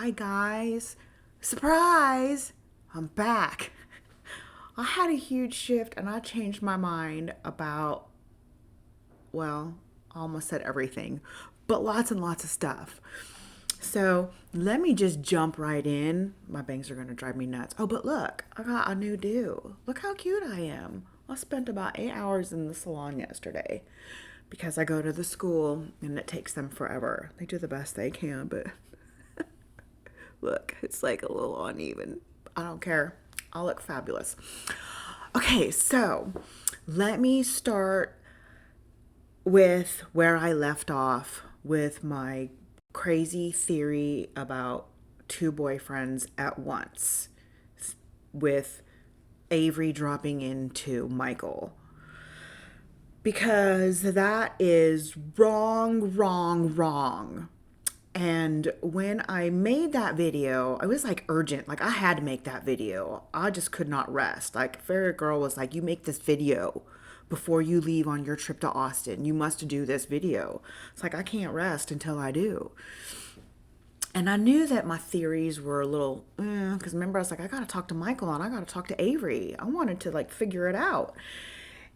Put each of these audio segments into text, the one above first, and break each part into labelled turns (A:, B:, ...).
A: Hi guys, surprise, I'm back. I had a huge shift and I changed my mind about, well, I almost said everything, but lots and lots of stuff. So let me just jump right in. My bangs are going to drive me nuts. Oh, but look, I got a new do. Look how cute I am. I spent about 8 hours in the salon yesterday because I go to the school and it takes them forever. They do the best they can, but look, it's like a little uneven. I don't care. I'll look fabulous. Okay, so let me start with where I left off with my crazy theory about two boyfriends at once, with Avery dropping into Michael. Because that is wrong, wrong, wrong. And when I made that video, I was like urgent. Like I had to make that video. I just could not rest. Like Fairy Girl was like, you make this video before you leave on your trip to Austin. You must do this video. It's like I can't rest until I do. And I knew that my theories were a little, because remember I was like, I gotta talk to Michael and I gotta talk to Avery. I wanted to like figure it out.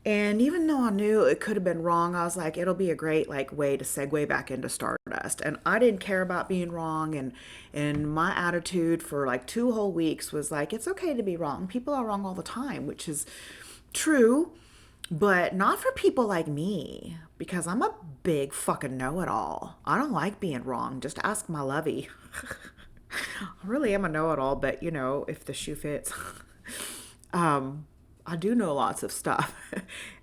A: And even though I knew it could have been wrong, I was like, it'll be a great like way to segue back into Stardust. And I didn't care about being wrong. And my attitude for like 2 whole weeks was like, it's okay to be wrong. People are wrong all the time, which is true, but not for people like me, because I'm a big fucking know-it-all. I don't like being wrong. Just ask my lovey. I really am a know-it-all, but you know, if the shoe fits. I do know lots of stuff.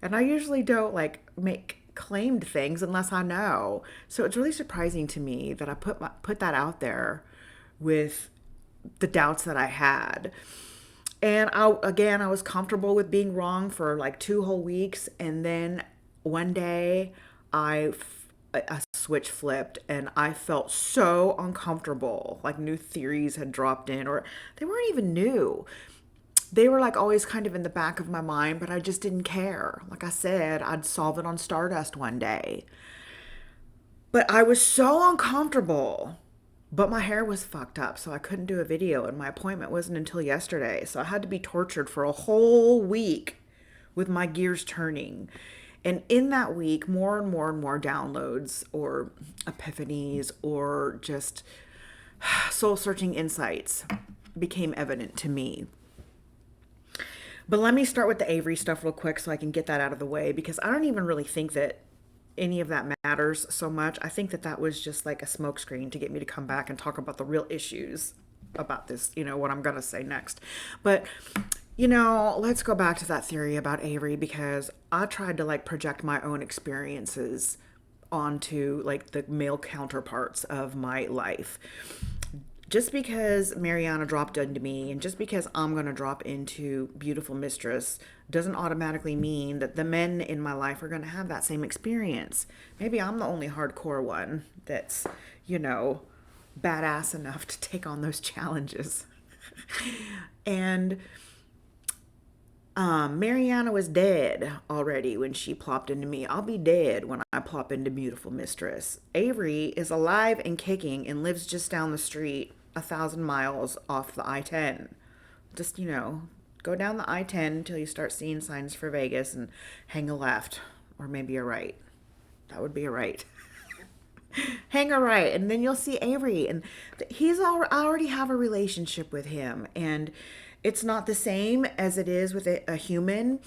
A: And I usually don't like make claimed things unless I know. So it's really surprising to me that I put that out there with the doubts that I had. And I was comfortable with being wrong for like 2 whole weeks, and then one day a switch flipped and I felt so uncomfortable. Like new theories had dropped in, or they weren't even new. They were like always kind of in the back of my mind, but I just didn't care. Like I said, I'd solve it on Stardust one day. But I was so uncomfortable. But my hair was fucked up, so I couldn't do a video, and my appointment wasn't until yesterday. So I had to be tortured for a whole week with my gears turning. And in that week, more and more and more downloads or epiphanies or just soul searching insights became evident to me. But let me start with the Avery stuff real quick so I can get that out of the way, because I don't even really think that any of that matters so much. I think that that was just like a smokescreen to get me to come back and talk about the real issues about this, what I'm going to say next. But, let's go back to that theory about Avery, because I tried to like project my own experiences onto like the male counterparts of my life. Just because Mariana dropped into me and just because I'm going to drop into Beautiful Mistress doesn't automatically mean that the men in my life are going to have that same experience. Maybe I'm the only hardcore one that's, badass enough to take on those challenges. And Mariana was dead already when she plopped into me. I'll be dead when I plop into Beautiful Mistress. Avery is alive and kicking and lives just down the street, 1,000 miles off the I-10. Just, go down the I-10 until you start seeing signs for Vegas and hang a left, or maybe a right. That would be a right. Hang a right, and then you'll see Avery, and I already have a relationship with him, and it's not the same as it is with a human,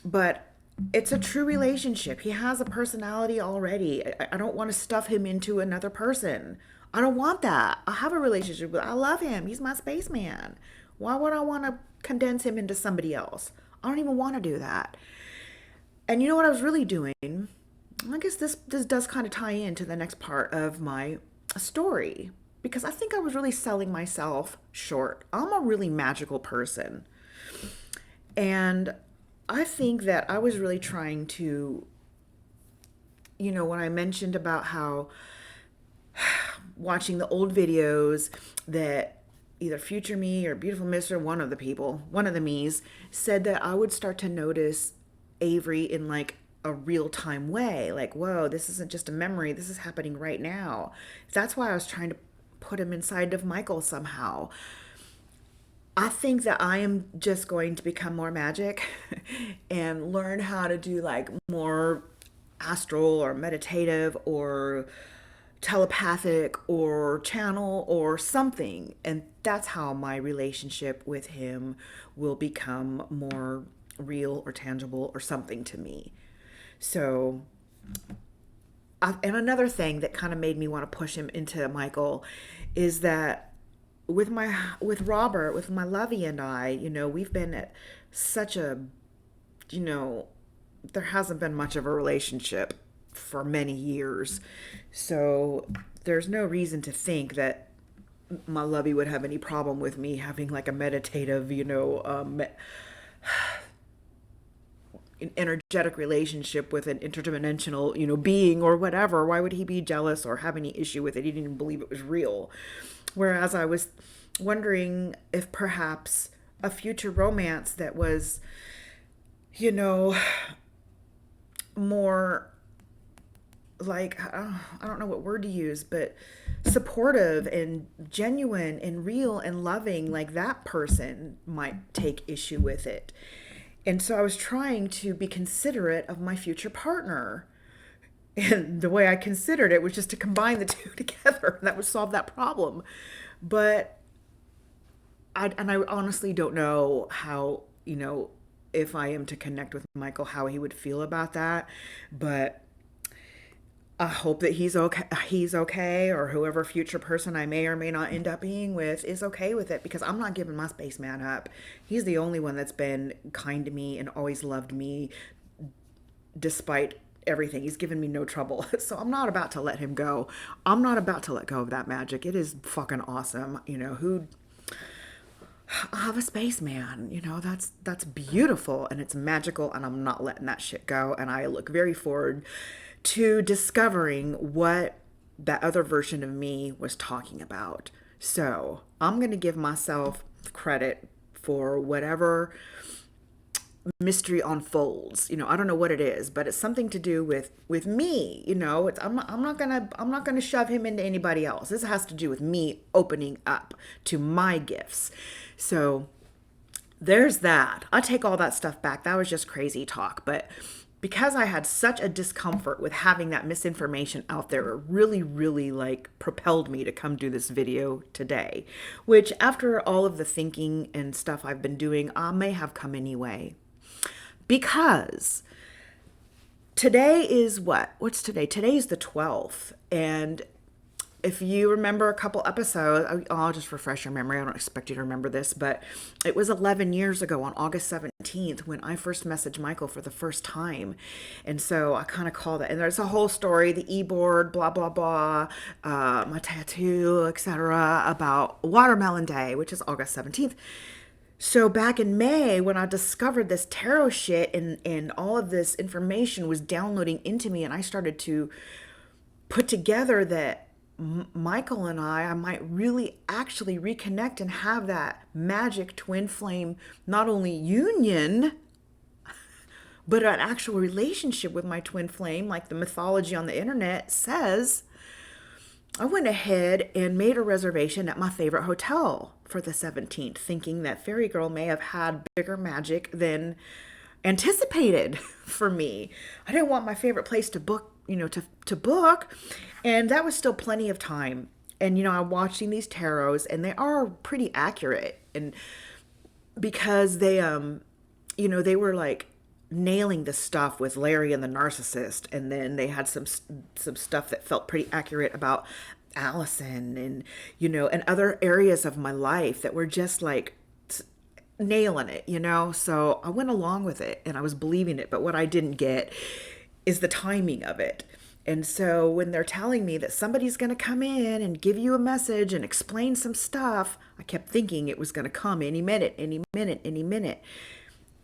A: but it's a true relationship. He has a personality already. I don't want to stuff him into another person. I don't want that. I have a relationship with. I love him. He's my spaceman. Why would I want to condense him into somebody else? I don't even want to do that. And you know what I was really doing? I guess this does kind of tie into the next part of my story, because I think I was really selling myself short. I'm a really magical person. And I think that I was really trying to, when I mentioned about how watching the old videos that either Future Me or Beautiful Mister, one of the me's, said that I would start to notice Avery in like a real time way. Like, whoa, this isn't just a memory. This is happening right now. That's why I was trying to put him inside of Michael somehow. I think that I am just going to become more magic and learn how to do like more astral or meditative or telepathic or channel or something. And that's how my relationship with him will become more real or tangible or something to me. So, and another thing that kind of made me want to push him into Michael is that with Robert, with my lovey and I, we've been at such a, you know, there hasn't been much of a relationship for many years. So there's no reason to think that my lovey would have any problem with me having like a meditative, an energetic relationship with an interdimensional, being or whatever. Why would he be jealous or have any issue with it? He didn't even believe it was real. Whereas I was wondering if perhaps a future romance that was, you know, more like, I don't know what word to use, but supportive and genuine and real and loving, like that person might take issue with it. And so I was trying to be considerate of my future partner. And the way I considered it was just to combine the two together. And that would solve that problem. But I honestly don't know how, if I am to connect with Michael, how he would feel about that. But I hope that he's okay, or whoever future person I may or may not end up being with is okay with it, because I'm not giving my spaceman up. He's the only one that's been kind to me and always loved me despite everything. He's given me no trouble. So I'm not about to let him go. I'm not about to let go of that magic. It is fucking awesome. Who I have a spaceman, that's beautiful and it's magical, and I'm not letting that shit go. And I look very forward to discovering what that other version of me was talking about. So I'm going to give myself credit for whatever mystery unfolds. I don't know what it is, but it's something to do with me. I'm not gonna shove him into anybody else. This has to do with me opening up to my gifts. So there's that. I take all that stuff back. That was just crazy talk. But because I had such a discomfort with having that misinformation out there, it really, really like propelled me to come do this video today, which after all of the thinking and stuff I've been doing, I may have come anyway. Because today is what? What's today? Today's the 12th. And if you remember a couple episodes, I'll just refresh your memory. I don't expect you to remember this, but it was 11 years ago on August 17th when I first messaged Michael for the first time. And so I kind of called it. And there's a whole story, the e-board, blah, blah, blah, my tattoo, etc., about Watermelon Day, which is August 17th. So back in May, when I discovered this tarot shit and all of this information was downloading into me, and I started to put together that Michael and I might really actually reconnect and have that magic twin flame, not only union, but an actual relationship with my twin flame, like the mythology on the internet says, I went ahead and made a reservation at my favorite hotel for the 17th, thinking that Fairy Girl may have had bigger magic than anticipated for me. I didn't want my favorite place to book, to book, and that was still plenty of time. And, I'm watching these tarots, and they are pretty accurate. And because they, they were like nailing the stuff with Larry and the narcissist, and then they had some stuff that felt pretty accurate about Allison and and other areas of my life that were just like nailing it, so I went along with it and I was believing it. But what I didn't get is the timing of it. And so when they're telling me that somebody's going to come in and give you a message and explain some stuff, I kept thinking it was going to come any minute, any minute, any minute.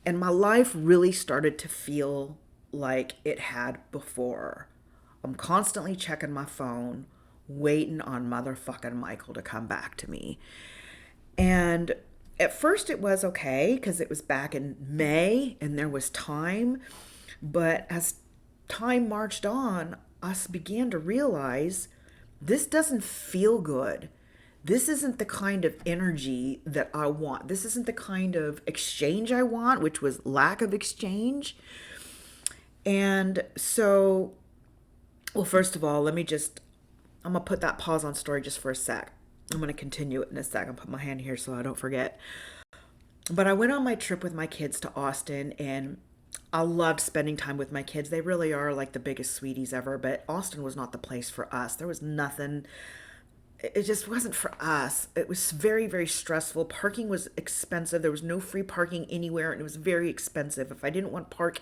A: And my life really started to feel like it had before. I'm constantly checking my phone, waiting on motherfucking Michael to come back to me. And at first it was okay because it was back in May and there was time. But as time marched on, I began to realize this doesn't feel good. this isn't the kind of energy that I want. This isn't the kind of exchange I want, which was lack of exchange. And so, well, first of all, I'm going to put that pause on story just for a sec. I'm going to continue it in a sec. I'll put my hand here so I don't forget. But I went on my trip with my kids to Austin, and I loved spending time with my kids. They really are like the biggest sweeties ever, but Austin was not the place for us. There was nothing, it just wasn't for us. It was very, very stressful. Parking was expensive. There was no free parking anywhere, and it was very expensive. If I didn't want park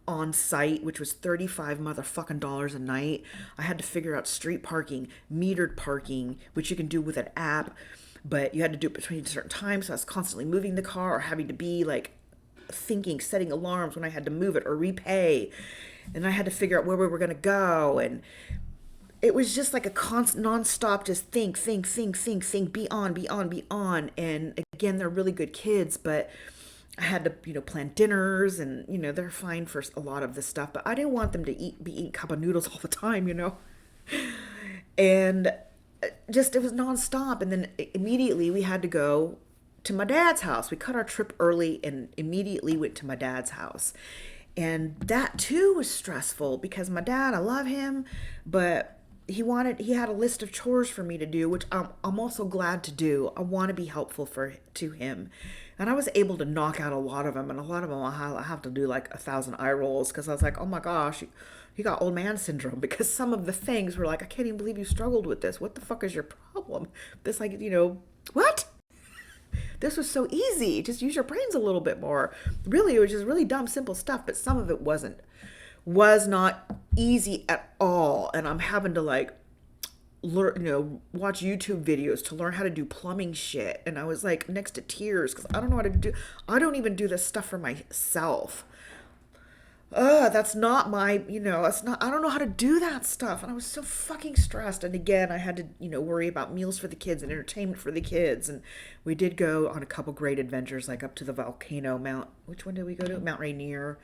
A: on site, which was 35 motherfucking dollars a night, I had to figure out street parking, metered parking, which you can do with an app, but you had to do it between certain times. So I was constantly moving the car or having to be like thinking, setting alarms when I had to move it or repay. And I had to figure out where we were going to go. And it was just like a constant nonstop, just think, be on, be on, be on. And again, they're really good kids, but I had to, plan dinners, and, they're fine for a lot of this stuff, but I didn't want them to be eating cup of noodles all the time. And just, it was nonstop. And then immediately we had to go to my dad's house. We cut our trip early and immediately went to my dad's house. And that too was stressful because my dad, I love him, but he had a list of chores for me to do, which I'm also glad to do. I want to be helpful to him. And I was able to knock out a lot of them, and a lot of them I have to do like 1,000 eye rolls because I was like, oh my gosh, you got old man syndrome, because some of the things were like, I can't even believe you struggled with this. What the fuck is your problem? This, like, what? This was so easy. Just use your brains a little bit more. Really, it was just really dumb, simple stuff, but some of it was not easy at all. And I'm having to like learn, watch YouTube videos to learn how to do plumbing shit. And I was like next to tears because I don't even do this stuff for myself. That's not my, I don't know how to do that stuff. And I was so fucking stressed. And again, I had to, worry about meals for the kids and entertainment for the kids. And we did go on a couple great adventures, like up to the volcano which one did we go to? Mount Rainier.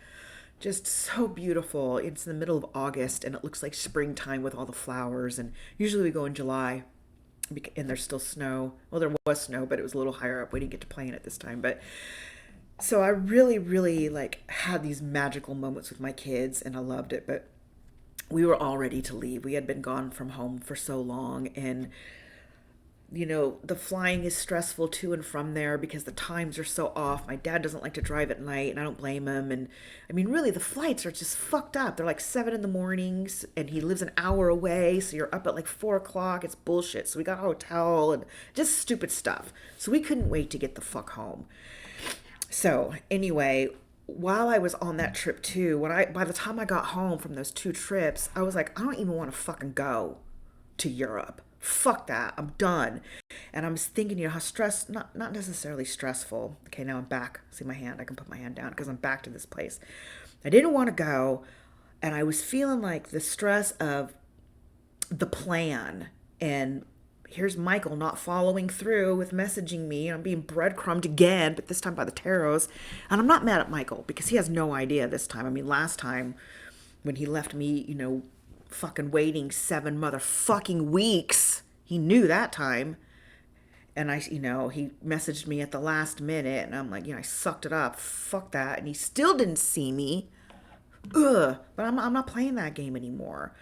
A: Just so beautiful. It's in the middle of August and it looks like springtime with all the flowers. And usually we go in July and there's still snow. Well, there was snow, but it was a little higher up. We didn't get to play in it this time, but so I really, really like had these magical moments with my kids and I loved it, but we were all ready to leave. We had been gone from home for so long, and the flying is stressful to and from there because the times are so off. My dad doesn't like to drive at night, and I don't blame him. And I mean, really, the flights are just fucked up. They're like 7 in the mornings, and he lives an hour away, so you're up at like 4 o'clock. It's bullshit. So we got a hotel and just stupid stuff. So we couldn't wait to get the fuck home. So anyway, while I was on that trip too, by the time I got home from those 2 trips, I was like, I don't even want to fucking go to Europe. Fuck that. I'm done. And I was thinking, how not necessarily stressful. Okay, now I'm back. See my hand? I can put my hand down because I'm back to this place. I didn't want to go, and I was feeling like the stress of the plan, and here's Michael not following through with messaging me. I'm being breadcrumbed again, but this time by the taros. And I'm not mad at Michael because he has no idea this time. I mean, last time when he left me, fucking waiting 7 motherfucking weeks, he knew that time. And he messaged me at the last minute, and I'm like, I sucked it up. Fuck that. And he still didn't see me. Ugh. But I'm not playing that game anymore.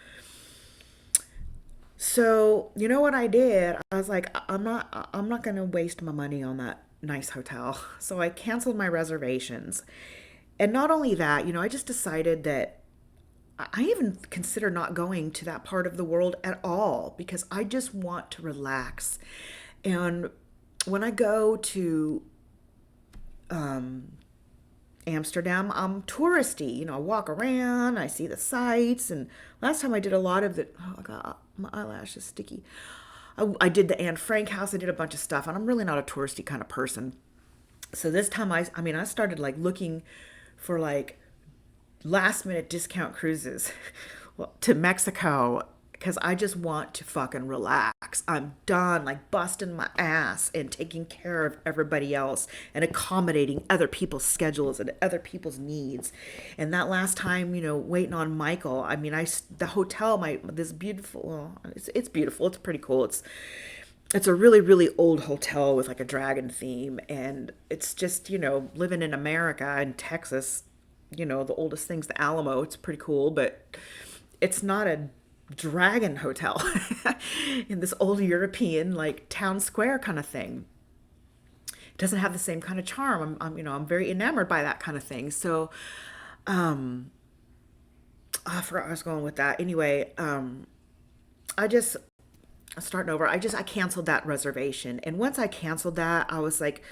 A: So, you know what I did? I was like, I'm not going to waste my money on that nice hotel. So I canceled my reservations. And not only that, I just decided that I even consider not going to that part of the world at all because I just want to relax. And when I go to Amsterdam, I'm touristy. I walk around, I see the sights. And last time I did a lot of the, oh God, my eyelash is sticky. I did the Anne Frank house. I did a bunch of stuff, and I'm really not a touristy kind of person. So this time I started like looking for like last minute discount cruises to Mexico because I just want to fucking relax. I'm done like busting my ass and taking care of everybody else and accommodating other people's schedules and other people's needs. And that last time, waiting on Michael, the hotel, this beautiful, well, it's beautiful. It's pretty cool. it's a really, really old hotel with like a dragon theme. And it's just, living in America and Texas, the oldest thing's the Alamo. It's pretty cool, but it's not a dragon hotel in this old European, like town square kind of thing. It doesn't have the same kind of charm. I'm very enamored by that kind of thing. So, I forgot where I was going with that. Anyway, I just starting over. I canceled that reservation, and once I canceled that, I was like,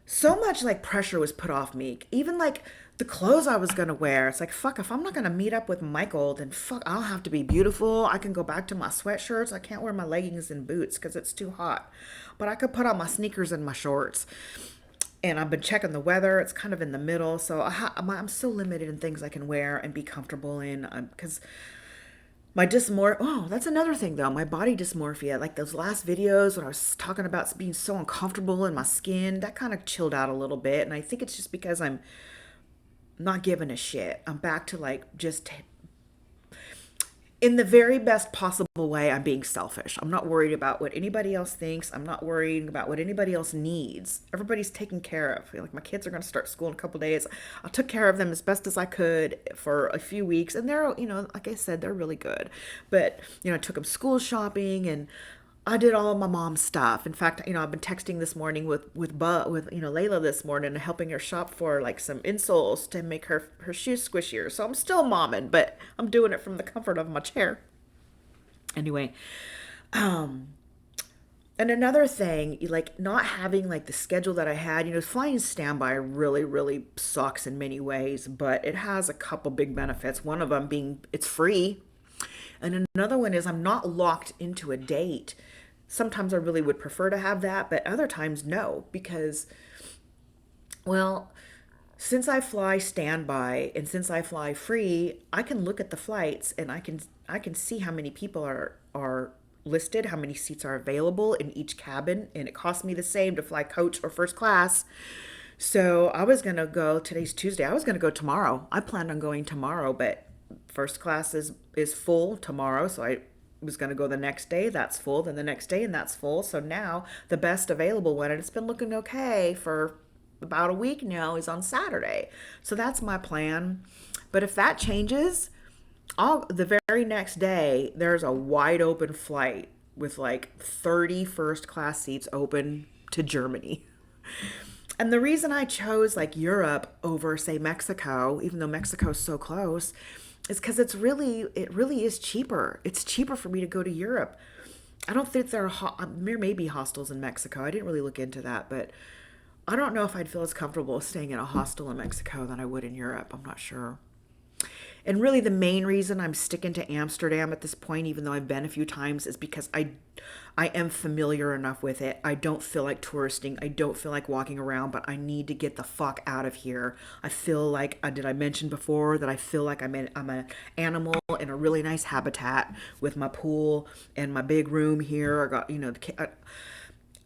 A: so much like pressure was put off me. Even like the clothes I was gonna wear. It's like fuck. If I'm not gonna meet up with Michael, then fuck. I'll have to be beautiful. I can go back to my sweatshirts. I can't wear my leggings and boots because it's too hot. But I could put on my sneakers and my shorts. And I've been checking the weather. It's kind of in the middle, so I'm so limited in things I can wear and be comfortable in. Because my dysmorphia. Oh, that's another thing though. My body dysmorphia. Like those last videos when I was talking about being so uncomfortable in my skin, that kind of chilled out a little bit. And I think it's just because I'm not giving a shit. I'm back to like just in the very best possible way. I'm being selfish. I'm not worried about what anybody else thinks. I'm not worrying about what anybody else needs. Everybody's taken care of. Like my kids are going to start school in a couple days. I took care of them as best as I could for a few weeks, and they're, like I said, they're really good. But I took them school shopping, and I did all of my mom's stuff. In fact, I've been texting this morning with Layla this morning, and helping her shop for like some insoles to make her shoes squishier. So I'm still momming, but I'm doing it from the comfort of my chair. Anyway, and another thing, like not having like the schedule that I had, flying standby really, really sucks in many ways, but it has a couple big benefits. One of them being it's free. And another one is I'm not locked into a date. Sometimes I really would prefer to have that, but other times no, because, well, since I fly standby and since I fly free, I can look at the flights and I can see how many people are listed, how many seats are available in each cabin, and it costs me the same to fly coach or first class. So I was gonna go. Today's Tuesday. I was gonna go tomorrow. I planned on going tomorrow, but first class is full tomorrow, so I was going to go the next day. That's full. Then the next day, and that's full. So now the best available one, and it's been looking okay for about a week now, is on Saturday. So that's my plan. But if that changes, the very next day there's a wide open flight with like 30 first class seats open to Germany. And the reason I chose like Europe over say Mexico, even though Mexico's so close, is because it really is cheaper. It's cheaper for me to go to Europe. I don't think there may be hostels in Mexico. I didn't really look into that, but I don't know if I'd feel as comfortable staying in a hostel in Mexico than I would in Europe. I'm not sure. And really, the main reason I'm sticking to Amsterdam at this point, even though I've been a few times, is because I am familiar enough with it. I don't feel like touristing. I don't feel like walking around, but I need to get the fuck out of here. I feel like, did I mention before that I feel like I'm an animal in a really nice habitat with my pool and my big room here. I got,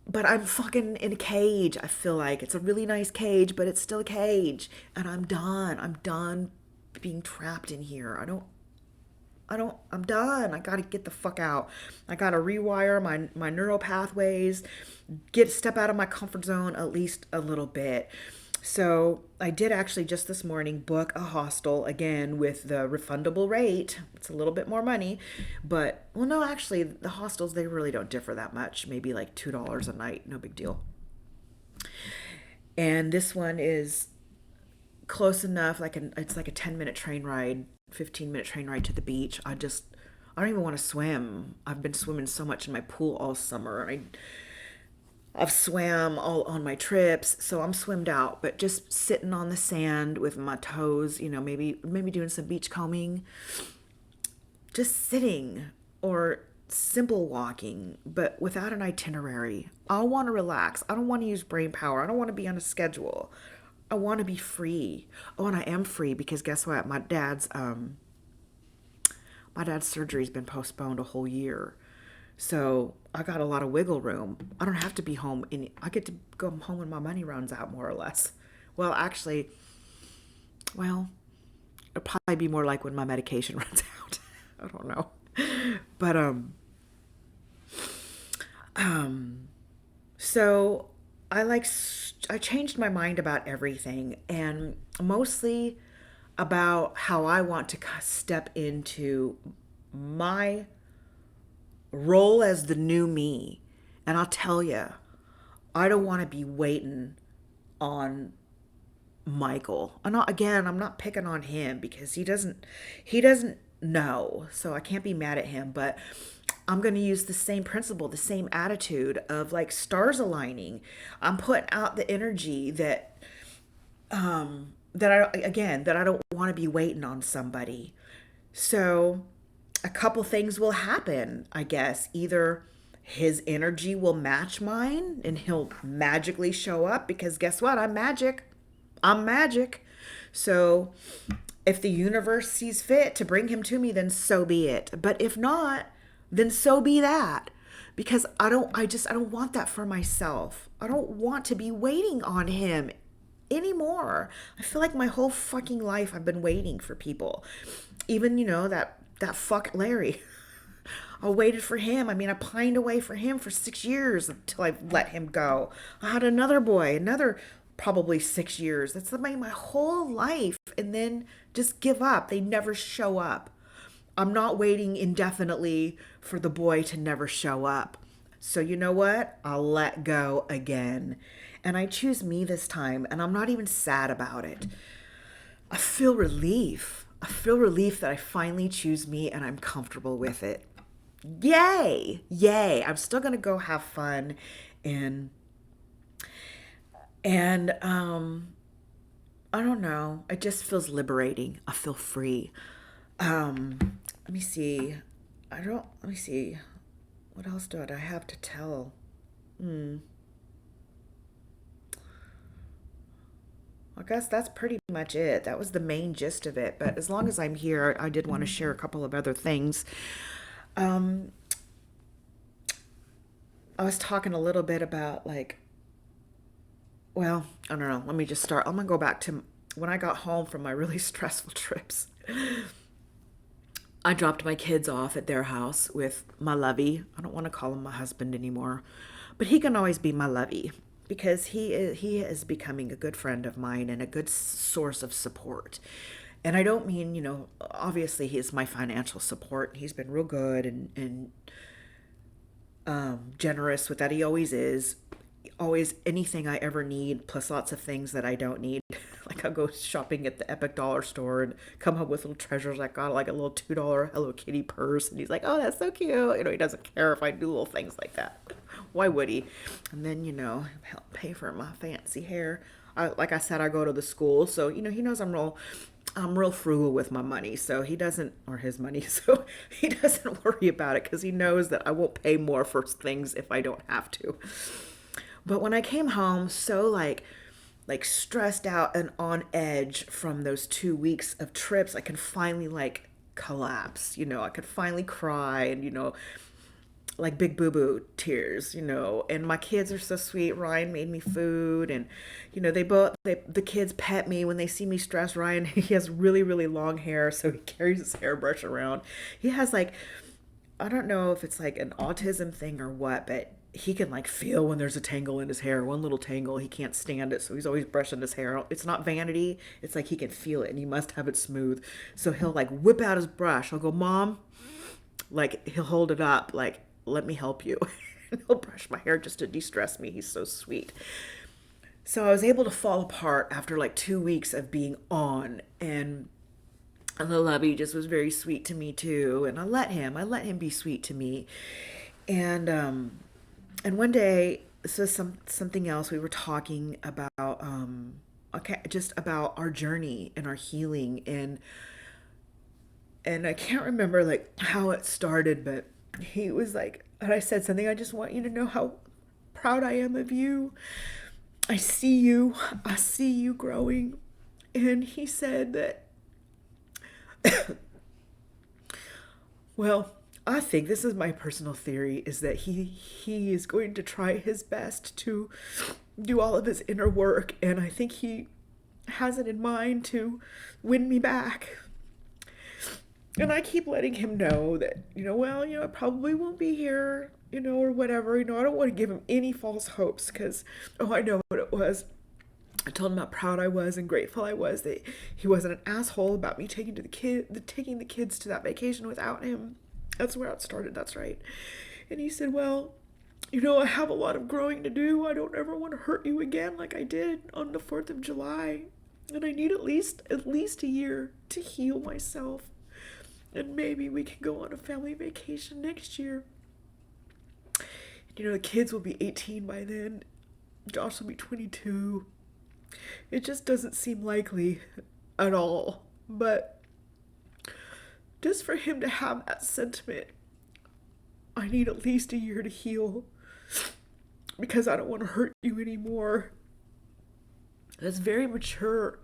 A: but I'm fucking in a cage. I feel like it's a really nice cage, but it's still a cage. And I'm done. I'm done being trapped in here. I'm done. I gotta get the fuck out. I gotta rewire my neural pathways, step out of my comfort zone at least a little bit. So I did actually just this morning book a hostel again with the refundable rate. It's a little bit more money, but well, no, actually the hostels, they really don't differ that much. Maybe like $2 a night, no big deal. And this one is close enough, it's like a 10-minute train ride, 15-minute train ride to the beach. I don't even want to swim. I've been swimming so much in my pool all summer. I've swam all on my trips, so I'm swimmed out, but just sitting on the sand with my toes, maybe doing some beach combing, just sitting, or simple walking, but without an itinerary. I want to relax. I don't want to use brain power. I don't want to be on a schedule. I want to be free. Oh, and I am free because guess what? My dad's surgery's been postponed a whole year. So I got a lot of wiggle room. I don't have to be home. I get to go home when my money runs out, more or less. Well, actually, it'll probably be more like when my medication runs out. I don't know. But So I changed my mind about everything, and mostly about how I want to step into my role as the new me. And I'll tell you, I don't want to be waiting on Michael. I'm not picking on him because he doesn't know. So I can't be mad at him, but I'm going to use the same principle, the same attitude of like stars aligning. I'm putting out the energy that I don't want to be waiting on somebody. So a couple things will happen, I guess. Either his energy will match mine and he'll magically show up because guess what? I'm magic. I'm magic. So if the universe sees fit to bring him to me, then so be it. But if not, then so be that. Because I don't want that for myself. I don't want to be waiting on him anymore. I feel like my whole fucking life I've been waiting for people. Even, that fuck Larry. I waited for him. I mean, I pined away for him for 6 years until I let him go. I had another boy, another probably 6 years. That's my whole life. And then just give up. They never show up. I'm not waiting indefinitely for the boy to never show up. So you know what? I'll let go again. And I choose me this time, and I'm not even sad about it. I feel relief. I feel relief that I finally choose me and I'm comfortable with it. Yay! Yay! I'm still gonna go have fun and and I don't know. It just feels liberating. I feel free. Let me see. Let me see. What else do I have to tell? I guess that's pretty much it. That was the main gist of it. But as long as I'm here, I did want to share a couple of other things. Um, I was talking a little bit about well, I don't know. Let me just start. I'm going to go back to when I got home from my really stressful trips. I dropped my kids off at their house with my lovey. I don't want to call him my husband anymore, but he can always be my lovey because he is becoming a good friend of mine and a good source of support. And I don't mean, obviously he's my financial support. He's been real good and generous with that. He always is. Always anything I ever need, plus lots of things that I don't need. Like I'll go shopping at the Epic Dollar store and come home with little treasures. I got like a little $2 Hello Kitty purse, and he's like, "Oh, that's so cute." He doesn't care if I do little things like that. Why would he? And then help pay for my fancy hair. Like I said, I go to the school, so he knows I'm real frugal with my money, so he doesn't, or his money, so he doesn't worry about it because he knows that I won't pay more for things if I don't have to. But when I came home, so like stressed out and on edge from those 2 weeks of trips, I could finally collapse. I could finally cry and like big boo boo tears. And my kids are so sweet. Ryan made me food, and the kids pet me when they see me stressed. Ryan, he has really really long hair, so he carries his hairbrush around. He has I don't know if it's like an autism thing or what, but he can feel when there's a tangle in his hair, one little tangle. He can't stand it, so he's always brushing his hair. It's not vanity. It's like he can feel it, and he must have it smooth. So he'll whip out his brush. I'll go, "Mom," he'll hold it up, "Let me help you." And he'll brush my hair just to de-stress me. He's so sweet. So I was able to fall apart after 2 weeks of being on, and the lovey just was very sweet to me too, and I let him be sweet to me. And one day, this was something else. We were talking about okay, just about our journey and our healing, and I can't remember how it started, but he was and I said something, "I just want you to know how proud I am of you. I see you. I see you growing." And he said that, well, I think this is my personal theory, is that he is going to try his best to do all of his inner work, and I think he has it in mind to win me back. And I keep letting him know that, well, I probably won't be here, or whatever. I don't want to give him any false hopes because, oh, I know what it was. I told him how proud I was and grateful I was that he wasn't an asshole about me taking the kids to that vacation without him. That's where it started. That's right. And he said, well, I have a lot of growing to do. I don't ever want to hurt you again like I did on the 4th of July. And I need at least a year to heal myself. And maybe we can go on a family vacation next year. The kids will be 18 by then. Josh will be 22. It just doesn't seem likely at all. But just for him to have that sentiment, I need at least a year to heal because I don't want to hurt you anymore. That's very mature.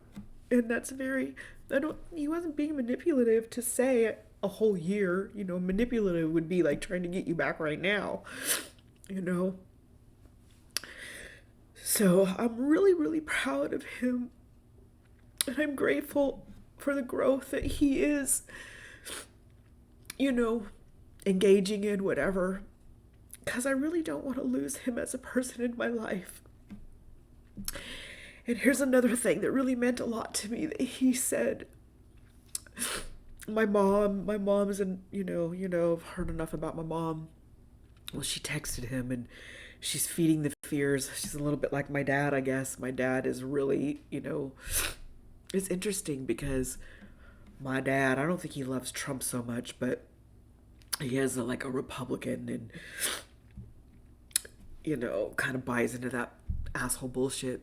A: And that's very, he wasn't being manipulative to say a whole year. Manipulative would be like trying to get you back right now, So I'm really, really proud of him. And I'm grateful for the growth that he is, engaging in whatever. Because I really don't want to lose him as a person in my life. And here's another thing that really meant a lot to me that he said. My mom is an, I've heard enough about my mom. Well, she texted him and she's feeding the fears. She's a little bit like my dad, I guess. My dad is really, it's interesting because my dad, I don't think he loves Trump so much, but he is like a Republican and, kind of buys into that asshole bullshit.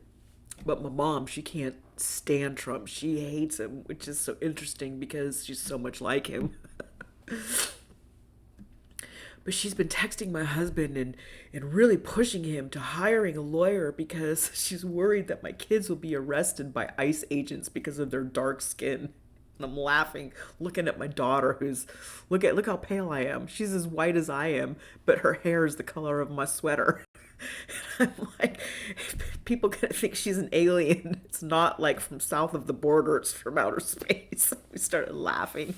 A: But my mom, she can't stand Trump. She hates him, which is so interesting because she's so much like him. But she's been texting my husband and really pushing him to hiring a lawyer because she's worried that my kids will be arrested by ICE agents because of their dark skin. And I'm laughing, looking at my daughter who's, look how pale I am. She's as white as I am, but her hair is the color of my sweater. I'm like, people gonna think she's an alien. It's not like from south of the border, it's from outer space. We started laughing.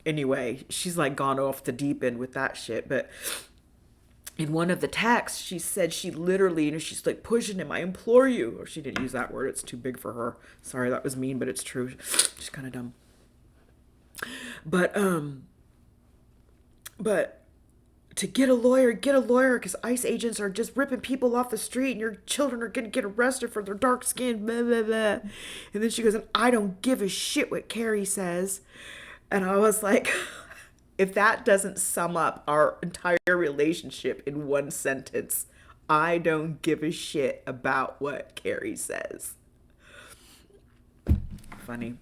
A: Anyway, she's like gone off the deep end with that shit. But in one of the texts, she said she literally, she's like pushing him, I implore you. Or she didn't use that word, it's too big for her. Sorry, that was mean, but it's true. She's kind of dumb. But to get a lawyer because ICE agents are just ripping people off the street and your children are going to get arrested for their dark skin, blah, blah, blah. And then she goes, and I don't give a shit what KARI says. And I was like, if that doesn't sum up our entire relationship in one sentence, I don't give a shit about what KARI says. Funny.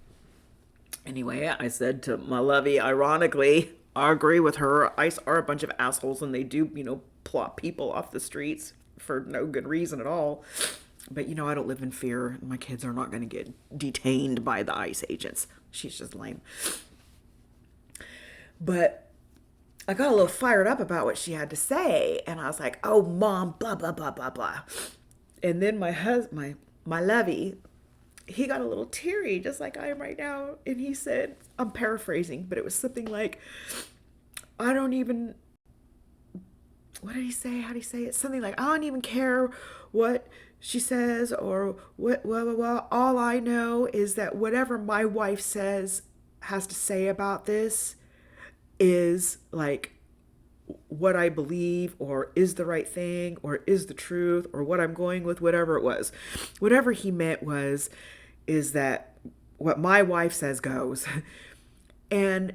A: Anyway, I said to my lovey, ironically, I agree with her. ICE are a bunch of assholes and they do, plot people off the streets for no good reason at all. But, I don't live in fear. My kids are not going to get detained by the ICE agents. She's just lame. But I got a little fired up about what she had to say. And I was like, oh, mom, blah, blah, blah, blah, blah. And then my husband, my lovey, he got a little teary, just like I am right now. And he said, I'm paraphrasing, but it was something like, I don't even, what did he say? How did he say it? Something like, I don't even care what she says or what, blah, blah, blah. All I know is that whatever my wife says has to say about this is like what I believe or is the right thing or is the truth or what I'm going with, whatever it was. Whatever he meant is that what my wife says goes. And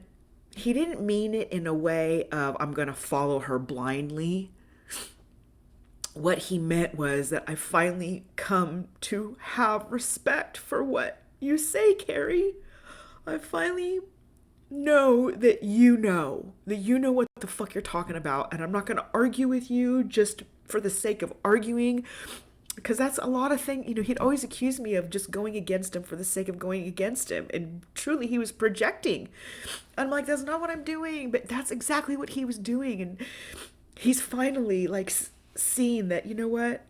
A: he didn't mean it in a way of I'm going to follow her blindly. What he meant was that I finally come to have respect for what you say, KARI. I finally know that you know what the fuck you're talking about, and I'm not going to argue with you just for the sake of arguing, because that's a lot of things. He'd always accuse me of just going against him for the sake of going against him, and truly he was projecting. I'm like, that's not what I'm doing, but that's exactly what he was doing. And he's finally like seen that, you know what,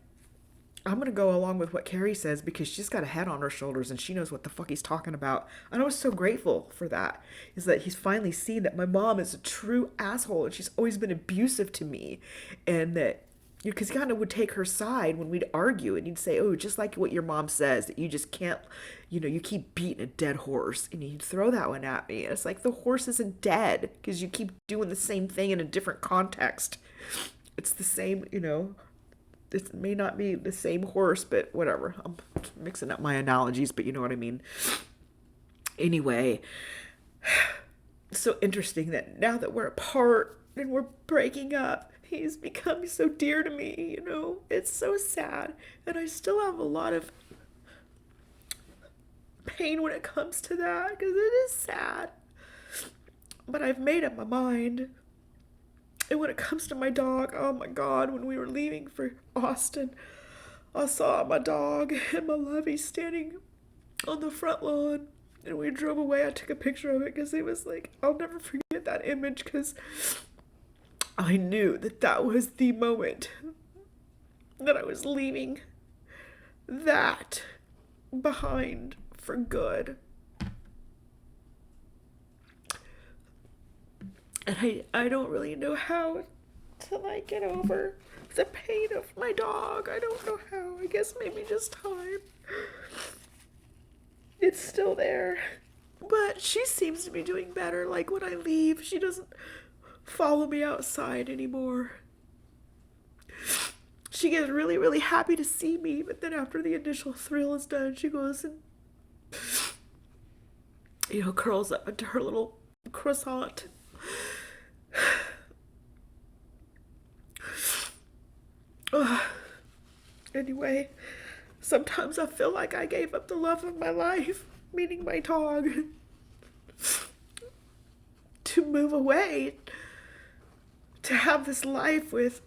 A: I'm gonna go along with what Carrie says because she's got a head on her shoulders and she knows what the fuck he's talking about. And I was so grateful for that. Is that he's finally seen that my mom is a true asshole and she's always been abusive to me, and that because he kind of would take her side when we'd argue and he'd say, "Oh, just like what your mom says, that you just can't, you keep beating a dead horse," and he'd throw that one at me. And it's like the horse isn't dead because you keep doing the same thing in a different context. It's the same, it may not be the same horse, but whatever. I'm mixing up my analogies, but you know what I mean. Anyway, so interesting that now that we're apart and we're breaking up, he's become so dear to me. It's so sad. And I still have a lot of pain when it comes to that because it is sad. But I've made up my mind. And when it comes to my dog, oh my God, when we were leaving for Austin, I saw my dog and my lovey standing on the front lawn. And we drove away. I took a picture of it because it was like, I'll never forget that image because I knew that that was the moment that I was leaving that behind for good. And I don't really know how to get over the pain of my dog. I don't know how. I guess maybe just time. It's still there. But she seems to be doing better. Like when I leave, she doesn't follow me outside anymore. She gets really, really happy to see me, but then after the initial thrill is done, she goes and, curls up into her little croissant. Anyway, sometimes I feel like I gave up the love of my life, meaning my dog, to move away, to have this life with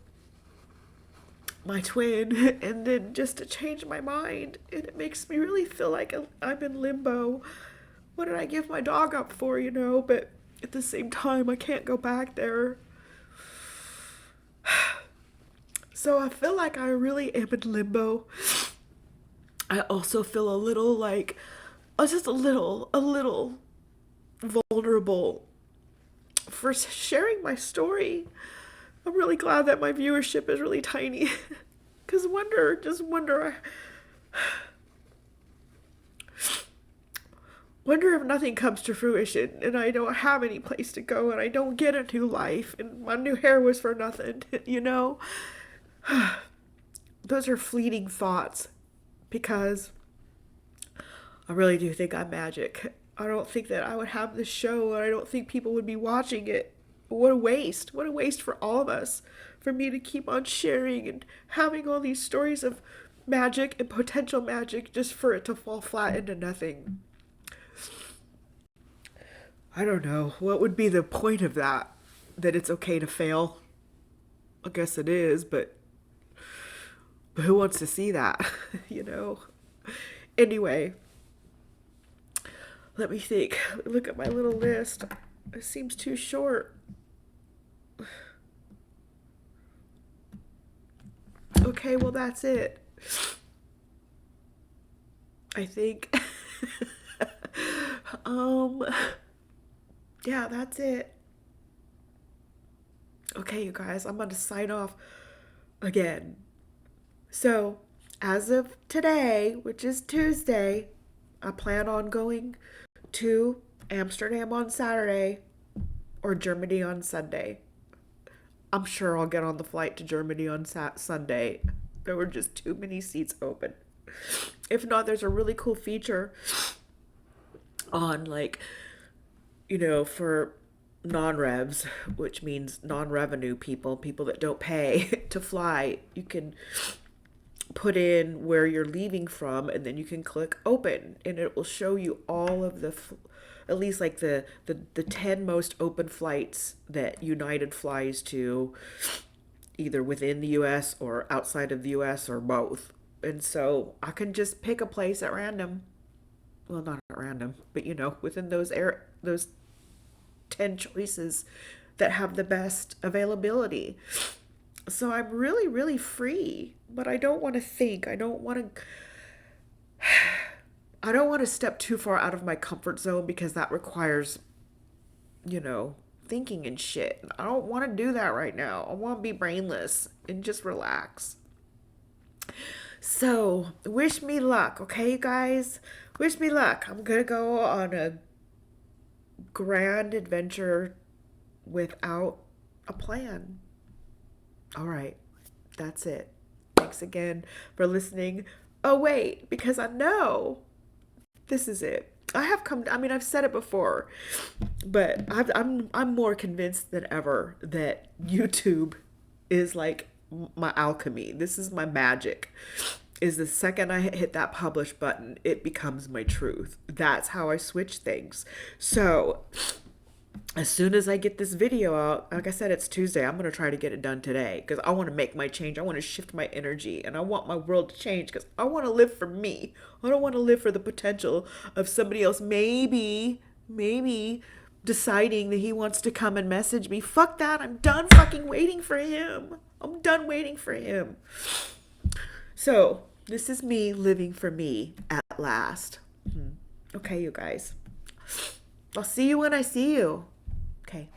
A: my twin, and then just to change my mind. And it makes me really feel like I'm in limbo. What did I give my dog up for, But at the same time, I can't go back there. So I feel like I really am in limbo. I also feel a little just a little vulnerable for sharing my story. I'm really glad that my viewership is really tiny. Because wonder if nothing comes to fruition and I don't have any place to go and I don't get a new life and my new hair was for nothing, Those are fleeting thoughts because I really do think I'm magic. I don't think that I would have this show and I don't think people would be watching it. What a waste. What a waste for all of us. For me to keep on sharing and having all these stories of magic and potential magic just for it to fall flat into nothing. I don't know. What would be the point of that? That it's okay to fail? I guess it is, but who wants to see that? you know? Anyway, let me think. Look at my little list. It seems too short. Okay, well, that's it. I think. Yeah, that's it. Okay, you guys, I'm going to sign off again. So, as of today, which is Tuesday, I plan on going to Amsterdam on Saturday or Germany on Sunday. I'm sure I'll get on the flight to Germany on Sunday. There were just too many seats open. If not, there's a really cool feature on, for non-revs, which means non-revenue people that don't pay to fly. You can put in where you're leaving from and then you can click open and it will show you all of at least the 10 most open flights that United flies to, either within the US or outside of the US or both. And so I can just pick a place at random. Well, not at random, but within those 10 choices that have the best availability. So I'm really, really free, but I don't want to think. I don't want to step too far out of my comfort zone because that requires, you know, thinking and shit. I don't want to do that right now. I want to be brainless and just relax. So, wish me luck, okay, you guys? Wish me luck. I'm gonna go on a grand adventure without a plan. All right, that's it. Thanks again for listening. Oh, wait, because I know this is it. I mean, I've said it before, but I'm more convinced than ever that YouTube is like my alchemy. This is my magic. Is the second I hit that publish button, it becomes my truth. That's how I switch things. So, as soon as I get this video out, like I said, it's Tuesday. I'm going to try to get it done today because I want to make my change. I want to shift my energy and I want my world to change because I want to live for me. I don't want to live for the potential of somebody else maybe deciding that he wants to come and message me. Fuck that. I'm done fucking waiting for him. I'm done waiting for him. So, this is me living for me at last. Okay, you guys. I'll see you when I see you. Okay.